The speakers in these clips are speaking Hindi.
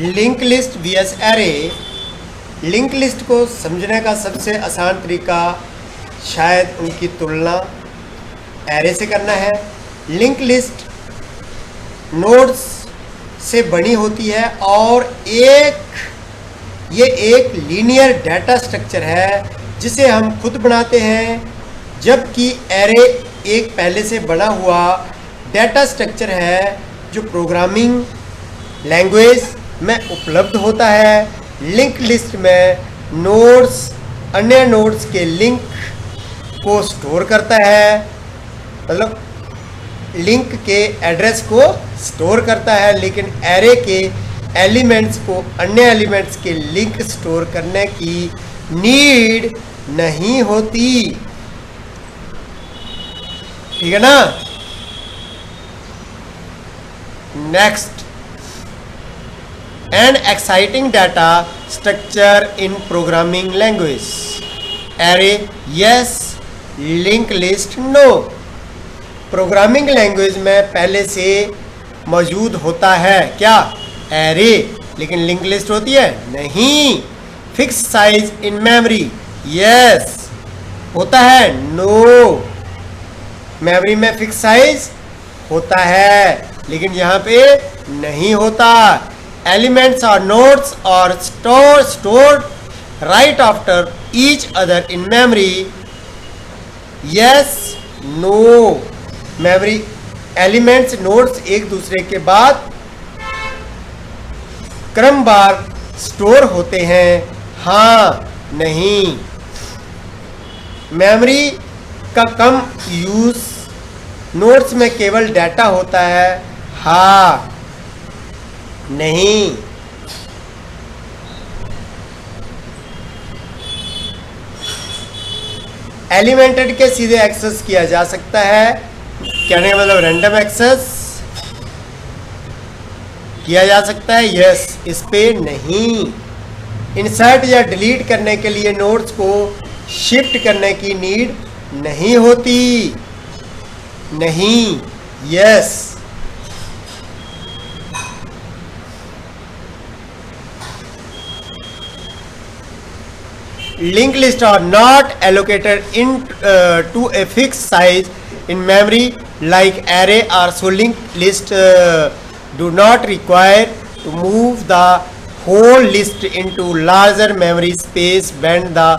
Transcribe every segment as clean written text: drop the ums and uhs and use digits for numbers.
Link list VS array. Link list को समझने का सबसे आसान तरीका शायद उनकी तुलना एरे से करना है। लिंक लिस्ट नोड्स से बनी होती है और ये एक लीनियर डाटा स्ट्रक्चर है जिसे हम खुद बनाते हैं, जबकि एरे एक पहले से बना हुआ डाटा स्ट्रक्चर है जो प्रोग्रामिंग लैंग्वेज में उपलब्ध होता है। लिंक लिस्ट में नोड्स अन्य नोड्स के लिंक को स्टोर करता है, मतलब लिंक के एड्रेस को स्टोर करता है, लेकिन एरे के एलिमेंट्स को अन्य एलिमेंट्स के लिंक स्टोर करने की नीड नहीं होती। ठीक है ना। Next, an exciting data structure in programming language. Array yes, link list no. Programming language में पहले से मौजूद होता है क्या? एरे, लेकिन लिंक लिस्ट होती है नहीं। Fix size in memory, yes होता है। नो, मेमोरी में फिक्स साइज होता है लेकिन यहाँ पे नहीं होता। एलिमेंट्स और नोड्स और stored right after each other in memory, yes no. Memory elements nodes एक दूसरे के बाद क्रमवार स्टोर होते हैं, हाँ नहीं। मेमोरी का कम यूज, नोड्स में केवल डाटा होता है, हाँ नहीं। एलिमेंटेड के सीधे एक्सेस किया जा सकता है, कहने का मतलब रैंडम एक्सेस किया जा सकता है, यस इस पे नहीं। इंसर्ट या डिलीट करने के लिए नोड्स को शिफ्ट करने की नीड नहीं होती, नहीं, yes. Linked lists are not allocated to a fixed size in memory like array are, so linked lists do not require to move the whole list into larger memory space when the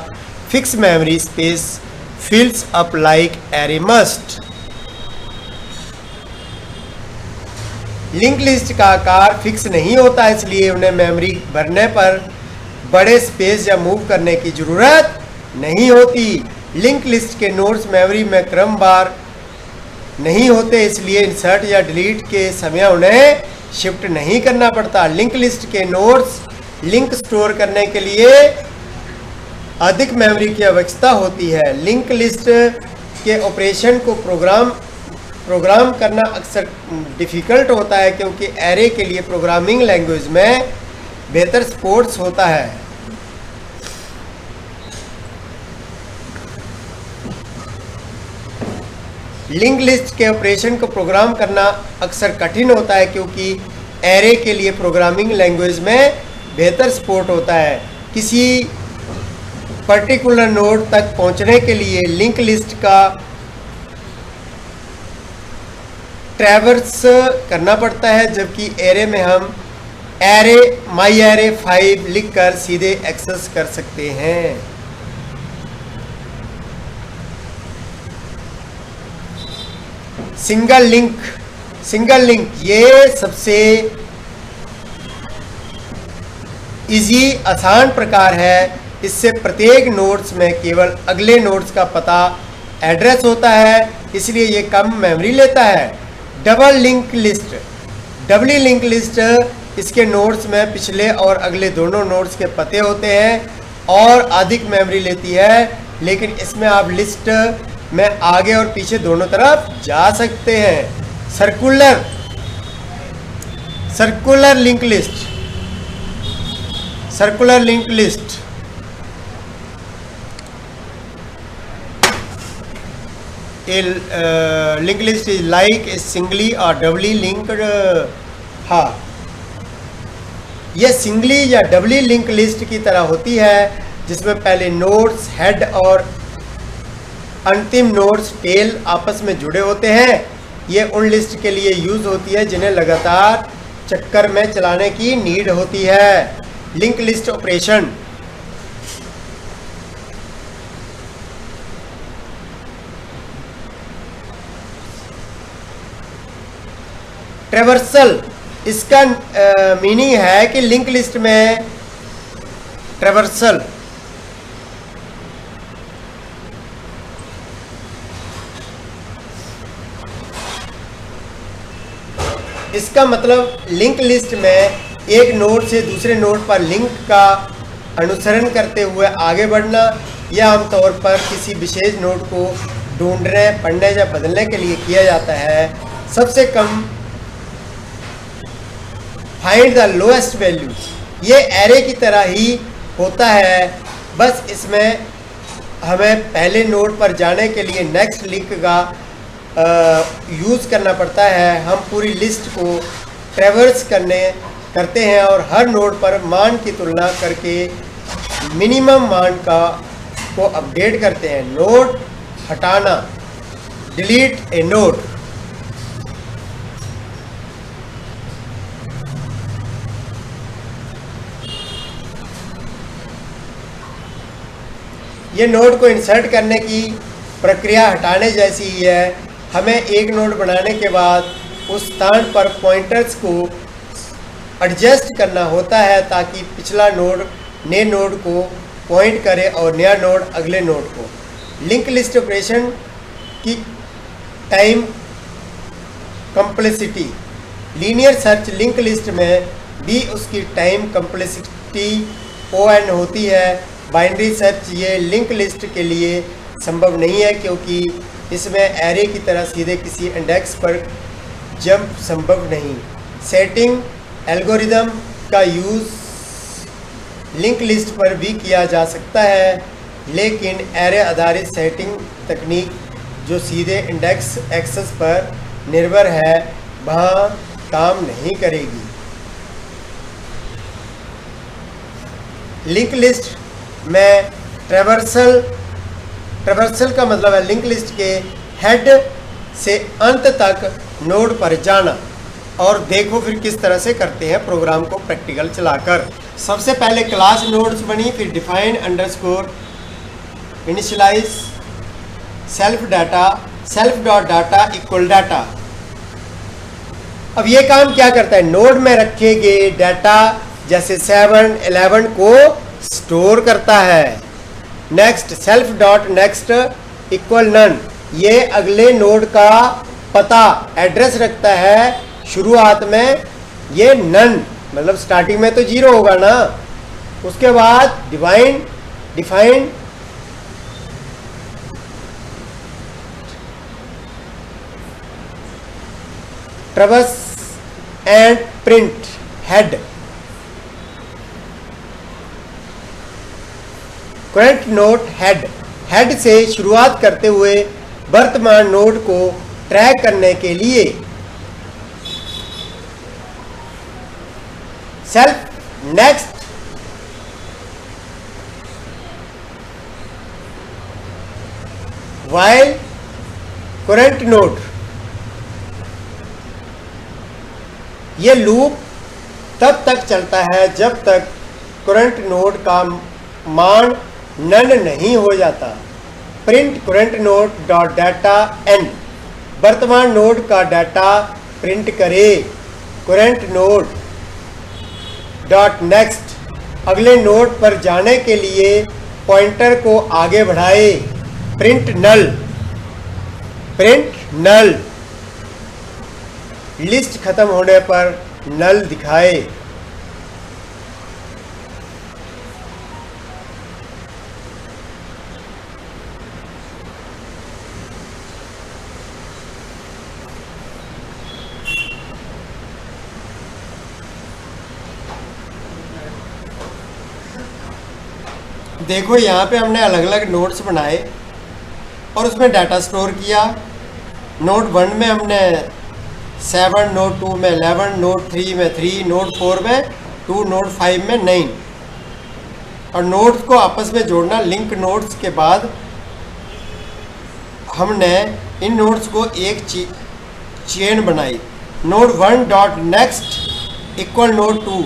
fixed memory space fills up like array must. Link list का आकार फिक्स नहीं होता, इसलिए उन्हें मेमोरी भरने पर बड़े स्पेस या मूव करने की जरूरत नहीं होती। लिंक लिस्ट के नोड्स मेमोरी में क्रमवार नहीं होते, इसलिए इंसर्ट या डिलीट के समय उन्हें शिफ्ट नहीं करना पड़ता। लिंक लिस्ट के नोड्स लिंक स्टोर करने के लिए अधिक मेमोरी की आवश्यकता होती है। लिंक लिस्ट के ऑपरेशन को प्रोग्राम करना अक्सर डिफ़िकल्ट होता है क्योंकि एरे के लिए प्रोग्रामिंग लैंग्वेज में बेहतर सपोर्ट्स होता है। लिंक लिस्ट के ऑपरेशन को प्रोग्राम करना अक्सर कठिन होता है क्योंकि एरे के लिए प्रोग्रामिंग लैंग्वेज में बेहतर सपोर्ट होता है। किसी पर्टिकुलर नोड तक पहुंचने के लिए लिंक लिस्ट का ट्रैवर्स करना पड़ता है, जबकि एरे में हम एरे माई एरे 5 लिखकर सीधे एक्सेस कर सकते हैं। सिंगल लिंक ये सबसे इजी आसान प्रकार है। इससे प्रत्येक नोड्स में केवल अगले नोड्स का पता एड्रेस होता है, इसलिए ये कम मेमोरी लेता है। डबल लिंक लिस्ट इसके नोड्स में पिछले और अगले दोनों नोड्स के पते होते हैं और अधिक मेमोरी लेती है, लेकिन इसमें आप लिस्ट में आगे और पीछे दोनों तरफ जा सकते हैं। Circular link list link list is like a singly और डबली लिंक्ड, हाँ ये सिंगली या डबली लिंक लिस्ट की तरह होती है, जिसमें पहले नोड्स हेड और अंतिम नोड्स टेल आपस में जुड़े होते हैं। ये उन लिस्ट के लिए यूज होती है जिन्हें लगातार चक्कर में चलाने की नीड होती है। Link list operation. ट्रेवर्सल, इसका मीनिंग है कि लिंक लिस्ट में ट्रेवर्सल इसका मतलब लिंक लिस्ट में एक नोड से दूसरे नोड पर लिंक का अनुसरण करते हुए आगे बढ़ना। यह आमतौर पर किसी विशेष नोड को ढूंढने, पढ़ने या बदलने के लिए किया जाता है। सबसे कम फाइंड द लोएस्ट वैल्यू, ये एरे की तरह ही होता है, बस इसमें हमें पहले नोड पर जाने के लिए नेक्स्ट लिंक का यूज़ करना पड़ता है। हम पूरी लिस्ट को ट्रैवर्स करते हैं और हर नोड पर मान की तुलना करके मिनिमम मान को अपडेट करते हैं। नोड हटाना, डिलीट ए नोड। ये नोड को इंसर्ट करने की प्रक्रिया हटाने जैसी ही है। हमें एक नोड बनाने के बाद उस स्थान पर पॉइंटर्स को एडजस्ट करना होता है ताकि पिछला नोड नए नोड को पॉइंट करे और नया नोड अगले नोड को। लिंक लिस्ट ऑपरेशन की time complexity. Linear search link list में भी उसकी टाइम कम्प्लेक्सिटी ON होती है। बाइनरी सर्च ये लिंक लिस्ट के लिए संभव नहीं है क्योंकि इसमें एरे की तरह सीधे किसी इंडेक्स पर जंप संभव नहीं। सेटिंग एल्गोरिदम का यूज़ लिंक लिस्ट पर भी किया जा सकता है, लेकिन एरे आधारित सेटिंग तकनीक जो सीधे इंडेक्स एक्सेस पर निर्भर है वहाँ काम नहीं करेगी। लिंक लिस्ट में ट्रैवर्सल का मतलब है लिंक लिस्ट के हेड से अंत तक नोड पर जाना। और देखो फिर किस तरह से करते हैं प्रोग्राम को प्रैक्टिकल चलाकर। सबसे पहले क्लास नोड्स बनी, फिर define underscore initialise self data, self dot data equal data. अब ये काम क्या करता है, नोड में रखे गए डाटा जैसे 7, 11 को स्टोर करता है। Next self dot next equal none, ये अगले नोड का पता एड्रेस रखता है। शुरुआत में ये नन मतलब स्टार्टिंग में तो 0 होगा ना। उसके बाद define traverse and print head. Current node head से शुरुआत करते हुए वर्तमान नोड को ट्रैक करने के लिए self next while current node. ये लूप तब तक चलता है जब तक करंट नोड का मान नन नहीं हो जाता। Print current node dot data and, वर्तमान नोड का डाटा प्रिंट करे। करंट नोड डॉट नेक्स्ट, अगले नोड पर जाने के लिए पॉइंटर को आगे बढ़ाए। प्रिंट नल, लिस्ट खत्म होने पर नल दिखाए। देखो यहाँ पे हमने अलग अलग नोड्स बनाए और उसमें डाटा स्टोर किया। नोड 1 में हमने 7, नोड 2 में 11, नोड 3 में 3, नोड 4 में 2, नोड 5 में 9। और नोड्स को आपस में जोड़ना, लिंक नोड्स के बाद हमने इन नोड्स को एक चेन बनाई। Node 1 dot next equal node 2।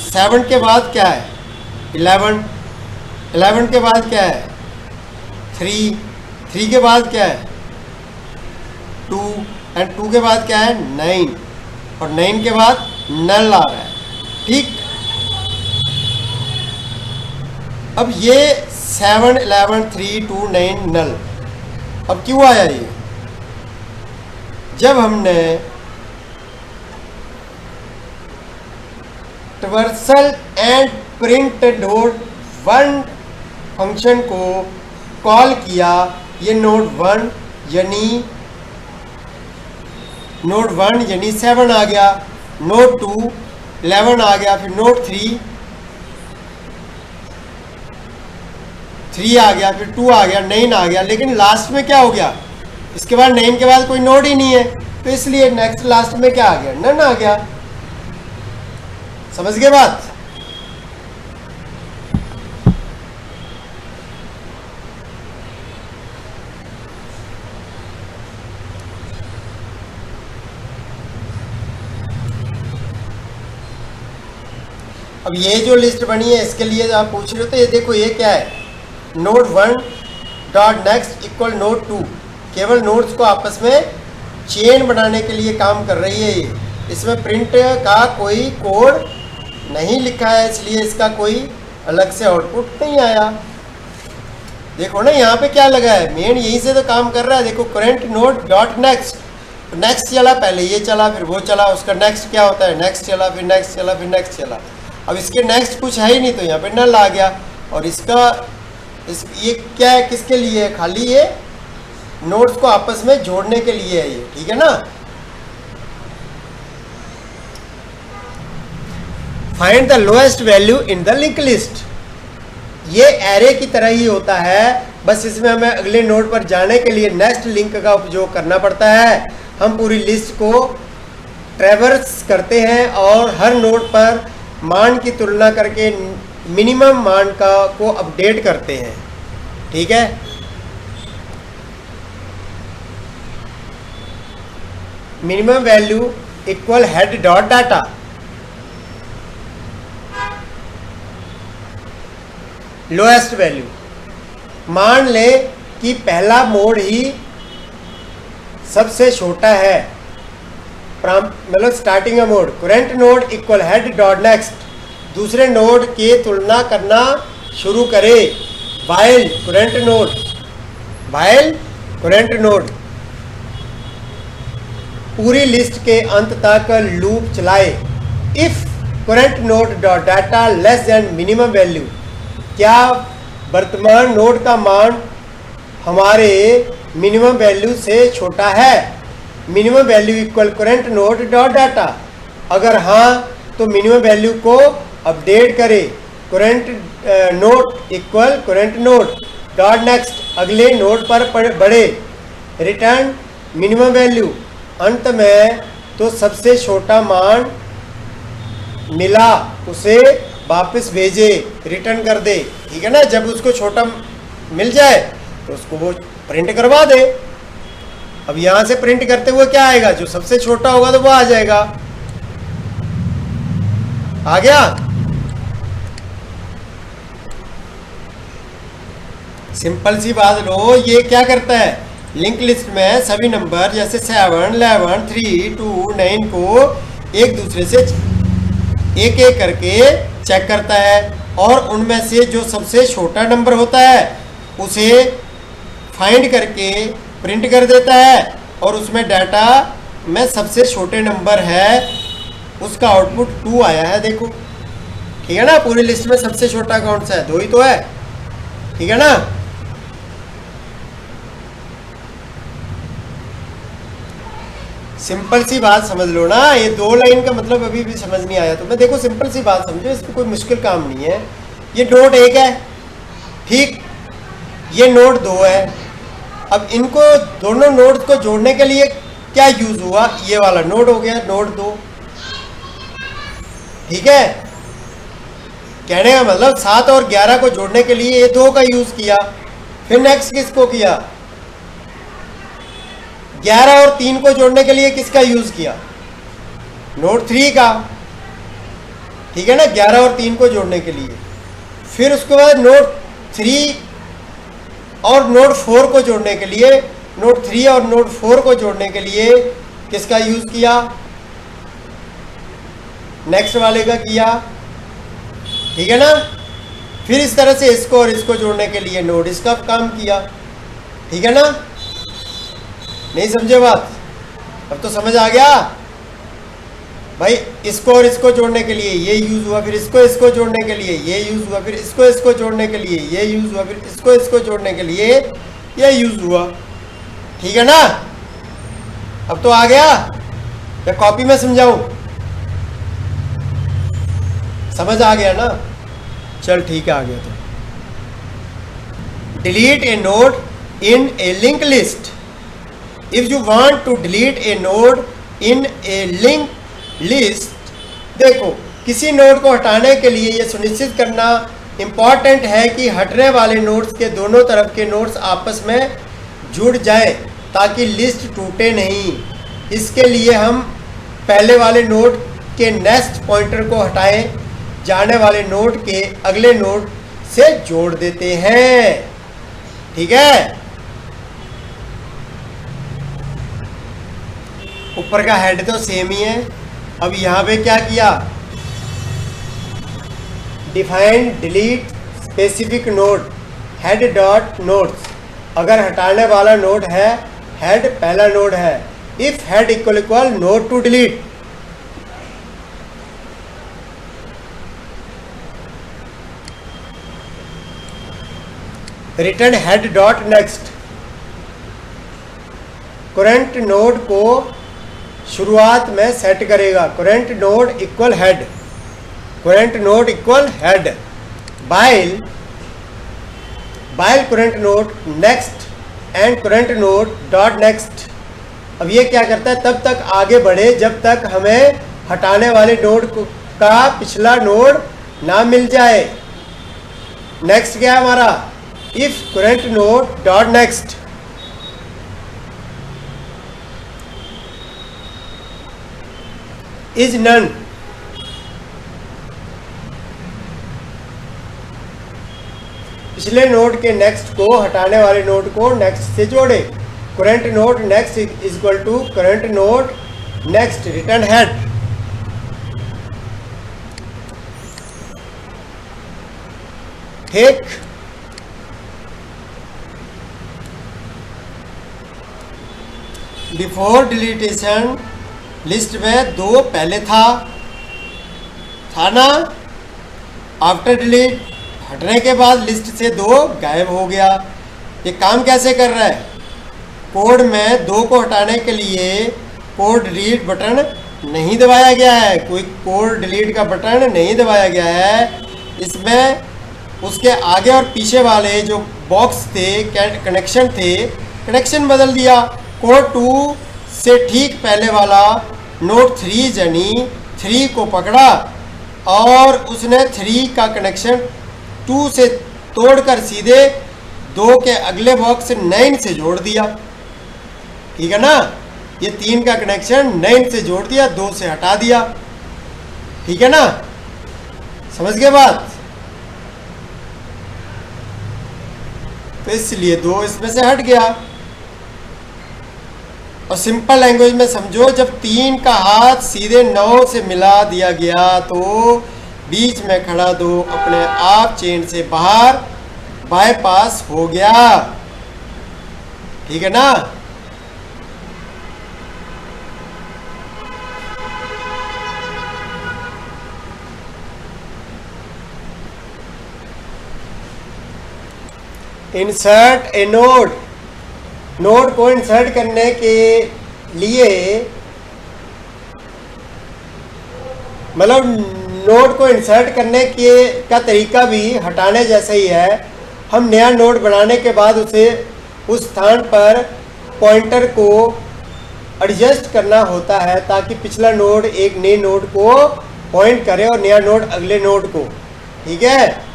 7 के बाद क्या है 11, 11 के बाद क्या है 3, 3 के बाद क्या है 2 एंड 2 के बाद क्या है 9 और 9 के बाद नल आ रहा है। ठीक, अब ये 7, 11, 3, 2, 9 नल अब क्यों आया ये? जब हमने traversal and print node 1 function को कॉल किया, ये नोड 1 यानी 7 आ गया, नोड 2 11 आ गया, फिर नोड 3 आ गया, फिर 2 आ गया, 9 आ गया। लेकिन लास्ट में क्या हो गया, इसके बाद 9 के बाद कोई नोड ही नहीं है, तो इसलिए नेक्स्ट लास्ट में क्या आ गया, नन आ गया। समझ गए बात? अब ये जो लिस्ट बनी है इसके लिए आप पूछ रहे हो, तो ये देखो ये क्या है, node 1 dot next equal node 2। केवल नोड्स को आपस में चेन बनाने के लिए काम कर रही है ये। इसमें प्रिंट का कोई कोड नहीं लिखा है, इसलिए इसका कोई अलग से आउटपुट नहीं आया। देखो ना यहाँ पे क्या लगा है, मेन यहीं से तो काम कर रहा है। देखो current node dot next, next चला, पहले ये चला फिर वो चला, उसका नेक्स्ट क्या होता है, नेक्स्ट चला फिर नेक्स्ट चला फिर नेक्स्ट चला। अब इसके नेक्स्ट कुछ है ही नहीं, तो यहाँ पे नल आ गया। और ये क्या है, किसके लिए है, खाली ये नोड्स को आपस में जोड़ने के लिए है ये, ठीक है ना। Find the lowest value in the link list, ये एरे की तरह ही होता है, बस इसमें हमें अगले नोड पर जाने के लिए नेक्स्ट लिंक का उपयोग करना पड़ता है। हम पूरी लिस्ट को ट्रैवर्स करते हैं और हर नोड पर मान की तुलना करके मिनिमम मान को अपडेट करते हैं, ठीक है। Minimum value equal head dot data. Lowest value, मान ले कि पहला मोड ही सबसे छोटा है, मतलब starting mode. Current node equal head dot next, दूसरे नोड की तुलना करना शुरू करे। वाइल करंट नोड पूरी लिस्ट के अंत तक लूप चलाए। If current node dot data less than minimum value, क्या वर्तमान नोड का मान हमारे मिनिमम वैल्यू से छोटा है। Minimum value equal current node dot data, अगर हाँ तो मिनिमम वैल्यू को अपडेट करें। Current node equal current node dot next, अगले नोड पर बढ़े। रिटर्न मिनिमम वैल्यू, अंत में तो सबसे छोटा मान मिला उसे वापस भेजे, रिटर्न कर दे, ठीक है ना। जब उसको छोटा मिल जाए तो उसको वो प्रिंट करवा दे। अब यहां से प्रिंट करते हुए क्या आएगा, जो सबसे छोटा होगा तो वो आ जाएगा। आ गया। सिंपल सी बात लो, ये क्या करता है, लिंक लिस्ट में सभी नंबर जैसे 7, 11, 3, 2, 9 को एक दूसरे से एक एक करके चेक करता है और उनमें से जो सबसे छोटा नंबर होता है उसे फाइंड करके प्रिंट कर देता है और उसमें डाटा में सबसे छोटे नंबर है उसका आउटपुट 2 आया है। देखो ठीक है ना, पूरी लिस्ट में सबसे छोटा कौन सा है, 2 ही तो है, ठीक है ना। सिंपल सी बात समझ लो ना, ये 2 लाइन का मतलब अभी भी समझ नहीं आया तो मैं, देखो सिंपल सी बात समझो, इसमें कोई मुश्किल काम नहीं है। ये नोड 1 है, ठीक, ये नोड 2 है। अब इनको दोनों नोड्स को जोड़ने के लिए क्या यूज हुआ, ये वाला नोड हो गया नोड 2, ठीक है। कहने का मतलब 7 और 11 को जोड़ने के लिए ये 2 का यूज किया, फिर नेक्स्ट किसको किया, 11 और 3 को जोड़ने के लिए किसका यूज किया, नोड 3 का, ठीक है ना, 11 और 3 को जोड़ने के लिए। फिर उसके बाद नोड 3 और नोड 4 को जोड़ने के लिए, नोड 3 और नोड 4 को जोड़ने के लिए किसका यूज किया, नेक्स्ट वाले का किया, ठीक है ना। फिर इस तरह से इसको और इसको जोड़ने के लिए नोड इसका काम किया, ठीक है ना। नहीं समझे बात? अब तो समझ आ गया भाई। इसको और इसको जोड़ने के लिए ये यूज हुआ, फिर इसको इसको जोड़ने के लिए ये यूज हुआ, फिर इसको इसको जोड़ने के लिए ये यूज हुआ, फिर इसको इसको जोड़ने के लिए ये यूज हुआ, ठीक है ना। अब तो आ गया या कॉपी में समझाऊं? समझ आ गया ना? चल ठीक है, आ गया। तो delete a node in a link list. If you want to delete a node in a link list, देखो किसी नोड को हटाने के लिए यह सुनिश्चित करना इंपॉर्टेंट है कि हटने वाले नोड्स के दोनों तरफ के नोड्स आपस में जुड़ जाएं ताकि लिस्ट टूटे नहीं। इसके लिए हम पहले वाले नोड के नेक्स्ट पॉइंटर को हटाएं जाने वाले नोड के अगले नोड से जोड़ देते हैं, ठीक है। ऊपर का हेड तो सेम ही है। अब यहां पे क्या किया, define delete specific node head dot nodes. अगर हटाने वाला नोड है हेड पहला नोड है, if head equal node to delete. Return head dot next. Current node को शुरुआत में सेट करेगा, current node equal head, current node equal head, while current node next and current node dot next. अब ये क्या करता है, तब तक आगे बढ़े जब तक हमें हटाने वाले नोड का पिछला नोड ना मिल जाए। नेक्स्ट क्या है हमारा, if current node dot next is none, पिछले नोड के नेक्स्ट को हटाने वाले नोड को नेक्स्ट से जोड़े। Current node next is equal to current node next return head. ठीक, बिफोर डिलीटेशन लिस्ट में 2 पहले था ना, आफ्टर डिलीट हटने के बाद लिस्ट से 2 गायब हो गया। ये काम कैसे कर रहा है, कोड में 2 को हटाने के लिए कोड डिलीट बटन नहीं दबाया गया है, कोई कोड डिलीट का बटन नहीं दबाया गया है। इसमें उसके आगे और पीछे वाले जो बॉक्स थे, कनेक्शन थे, कनेक्शन बदल दिया। कोड 2 से ठीक पहले वाला नोड 3 यानी 3 को पकड़ा और उसने 3 का कनेक्शन 2 से तोड़कर सीधे 2 के अगले बॉक्स 9 से जोड़ दिया, ठीक है ना। ये 3 का कनेक्शन 9 से जोड़ दिया, 2 से हटा दिया, ठीक है ना। समझ गए बात? तो इसलिए 2 इसमें से हट गया। और सिंपल लैंग्वेज में समझो, जब 3 का हाथ सीधे 9 से मिला दिया गया तो बीच में खड़ा 2 अपने आप चेन से बाहर बाईपास हो गया, ठीक है ना। इंसर्ट ए नोड, नोड को इंसर्ट करने के लिए, मतलब नोड को इंसर्ट करने के का तरीका भी हटाने जैसा ही है। हम नया नोड बनाने के बाद उसे उस स्थान पर पॉइंटर को एडजस्ट करना होता है ताकि पिछला नोड एक नए नोड को पॉइंट करे और नया नोड अगले नोड को। ठीक है।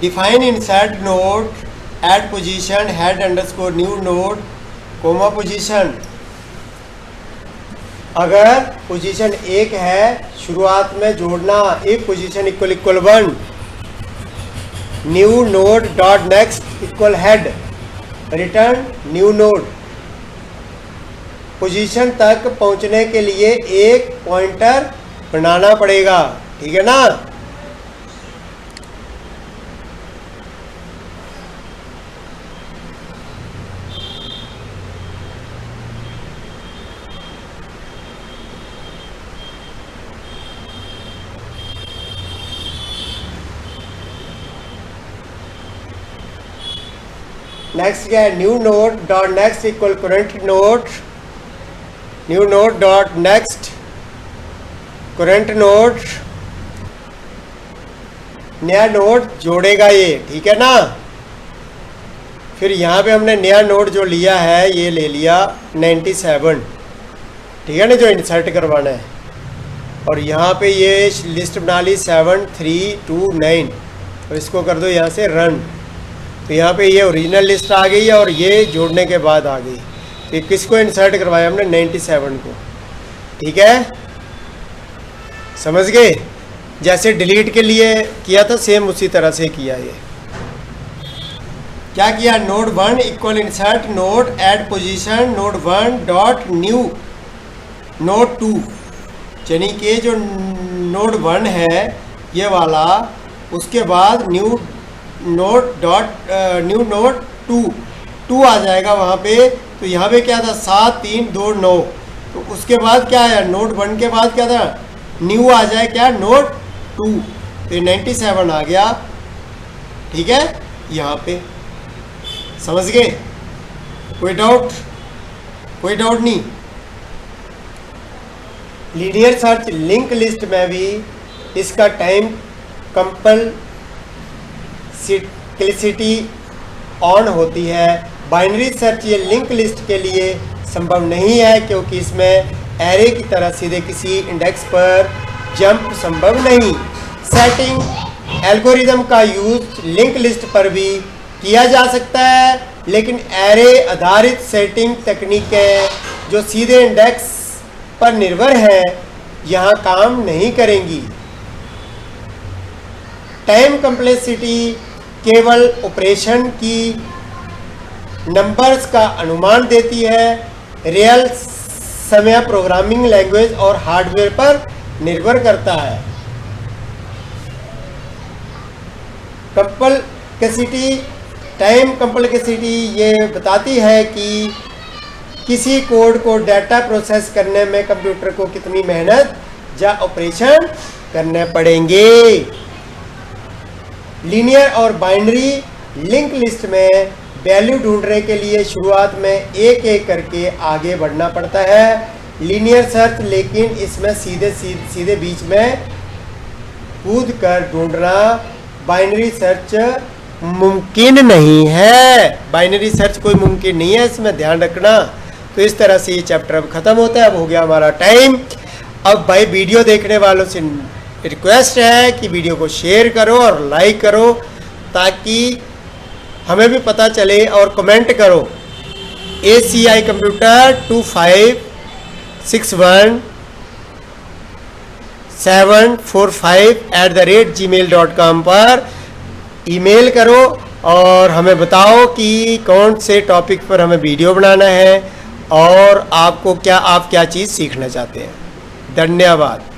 Define insert node at position head underscore new node comma position. अगर पोजीशन 1 है, शुरुआत में जोड़ना एक position equal equal 1, new node dot next equal head, return new node. Position तक पहुंचने के लिए एक पॉइंटर बनाना पड़ेगा, ठीक है ना। नेक्स्ट क्या है, new node dot next equal current node, new node dot next current node, नया नोड जोड़ेगा ये, ठीक है ना। फिर यहाँ पे हमने नया नोड जो लिया है ये ले लिया 97, ठीक है ना, जो इंसर्ट करवाना है। और यहाँ पे ये लिस्ट बना ली 7 3 2 9 और इसको कर दो यहाँ से रन। तो यहाँ पे ये ओरिजिनल लिस्ट आ गई है और ये जोड़ने के बाद आ गई। तो ये किसको इंसर्ट करवाया हमने, 97 को, ठीक है, समझ गए। जैसे डिलीट के लिए किया था सेम उसी तरह से किया। ये क्या किया, node 1 equal insert node at position node 1 dot new node 2, यानी कि जो नोड 1 है ये वाला, उसके बाद new node dot new node 2 आ जाएगा वहाँ पे। तो यहाँ पे क्या था 7 3 2 9, तो उसके बाद क्या है, नोड 1 के बाद क्या था, न्यू आ जाए क्या, नोड 2। तो ये 97 आ गया, ठीक है, यहाँ पे समझ गए। कोई डाउट, कोई डाउट नहीं। लीनियर सर्च लिंक लिस्ट में भी इसका टाइम कंपल्सिटी ऑन होती है। बाइनरी सर्च ये लिंक लिस्ट के लिए संभव नहीं है क्योंकि इसमें एरे की तरह सीधे किसी इंडेक्स पर जंप संभव नहीं। सेटिंग एल्गोरिदम का यूज लिंक लिस्ट पर भी किया जा सकता है, लेकिन एरे आधारित सेटिंग तकनीकें जो सीधे इंडेक्स पर निर्भर है यहाँ काम नहीं करेंगी। टाइम कंप्लेक्सिटी केवल ऑपरेशन की नंबर्स का अनुमान देती है, रियल समय प्रोग्रामिंग लैंग्वेज और हार्डवेयर पर निर्भर करता है। कंप्लेक्सिटी, टाइम कंप्लेक्सिटी ये बताती है कि किसी कोड को डाटा प्रोसेस करने में कंप्यूटर को कितनी मेहनत या ऑपरेशन करने पड़ेंगे। लीनियर और बाइनरी लिंक लिस्ट में वैल्यू ढूंढने के लिए शुरुआत में एक एक करके आगे बढ़ना पड़ता है। लीनियर सर्च लेकिन इसमें सीधे बीच में कूद कर ढूंढना बाइनरी सर्च मुमकिन नहीं है। बाइनरी सर्च कोई मुमकिन नहीं है, इसमें ध्यान रखना। तो इस तरह से ये चैप्टर अब ख़त्म होता है। अब हो गया हमारा टाइम। अब भाई वीडियो देखने वालों से रिक्वेस्ट है कि वीडियो को शेयर करो और लाइक करो ताकि हमें भी पता चले, और कमेंट करो ACI Computer 2561745 पर ईमेल करो और हमें बताओ कि कौन से टॉपिक पर हमें वीडियो बनाना है और आप क्या चीज़ सीखना चाहते हैं। धन्यवाद।